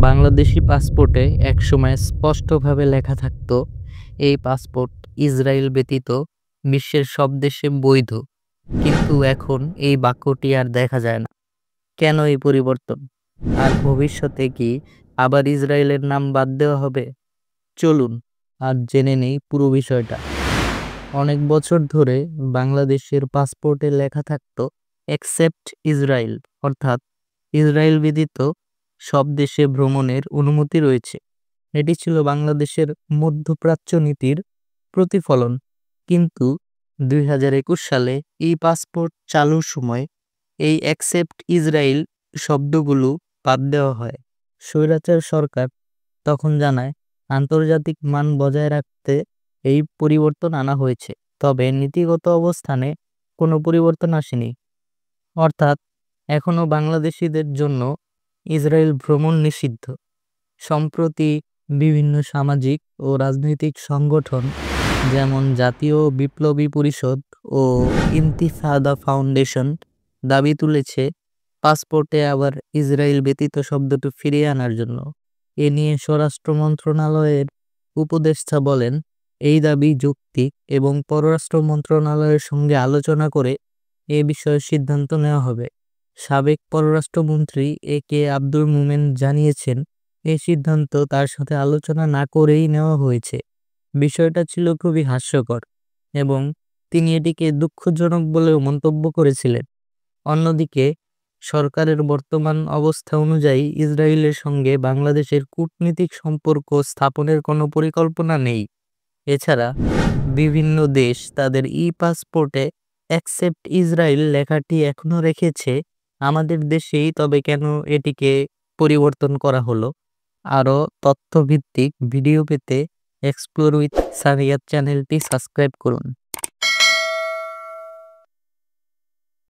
বাংলাদেশি পাসপোর্টে একসময় স্পষ্টভাবে লেখা থাকতো, এই পাসপোর্ট ইসরায়েল ব্যতীত বিশ্বের সব দেশে বৈধ। কিন্তু এখন এই বাক্যটি আর দেখা যায় না। কেন এই পরিবর্তন? আর ভবিষ্যতে কি আবার ইসরায়েলের নাম বাদ দেওয়া হবে? চলুন আর জেনে নেই পুরো বিষয়টা। অনেক বছর ধরে বাংলাদেশের পাসপোর্টে লেখা থাকতো অ্যাকসেপ্ট ইসরায়েল, অর্থাৎ ইসরায়েল ব্যতীত সব দেশে ভ্রমণের অনুমতি রয়েছে। এটি ছিল বাংলাদেশের মধ্যপ্রাচ্য নীতির প্রতিফলন। কিন্তু ২০২১ সালে এই পাসপোর্ট চালুর সময় এই অ্যাকসেপ্ট ইসরায়েল শব্দগুলো বাদ দেওয়া হয়। স্বৈরাচার সরকার তখন জানায় আন্তর্জাতিক মান বজায় রাখতে এই পরিবর্তন আনা হয়েছে, তবে নীতিগত অবস্থানে কোনো পরিবর্তন আসেনি। অর্থাৎ এখনও বাংলাদেশিদের জন্য ইসরায়েল ভ্রমণ নিষিদ্ধ। সম্প্রতি বিভিন্ন সামাজিক ও রাজনৈতিক সংগঠন যেমন জাতীয় বিপ্লবী পরিষদ ও ইন্তিফাদা ফাউন্ডেশন দাবি তুলেছে পাসপোর্টে আবার ইসরায়েল ব্যতীত শব্দটি ফিরিয়ে আনার জন্য। এ নিয়ে স্বরাষ্ট্র মন্ত্রণালয়ের উপদেষ্টা বলেন, এই দাবি যৌক্তিক এবং পররাষ্ট্র মন্ত্রণালয়ের সঙ্গে আলোচনা করে এ বিষয়ে সিদ্ধান্ত নেওয়া হবে। সাবেক পররাষ্ট্রমন্ত্রী এ.কে আব্দুল মোমেন জানিয়েছেন, এই সিদ্ধান্ত তার সাথে আলোচনা না করেই নেওয়া হয়েছে। বিষয়টা ছিল খুবই হাস্যকর এবং তিনি এটিকে দুঃখজনক বলেও মন্তব্য করেছিলেন। অন্যদিকে সরকারের বর্তমান অবস্থা অনুযায়ী ইসরায়েলের সঙ্গে বাংলাদেশের কূটনীতিক সম্পর্ক স্থাপনের কোনো পরিকল্পনা নেই। এছাড়া বিভিন্ন দেশ তাদের পাসপোর্টে অ্যাকসেপ্ট ইসরায়েল লেখাটি এখনো রেখেছে আমাদের দেশেই, তবে কেন এটিকে পরিবর্তন করা হলো? আরও তথ্যভিত্তিক ভিডিও পেতে এক্সপ্লোর উইথ সারিয়াত চ্যানেলটি সাবস্ক্রাইব করুন।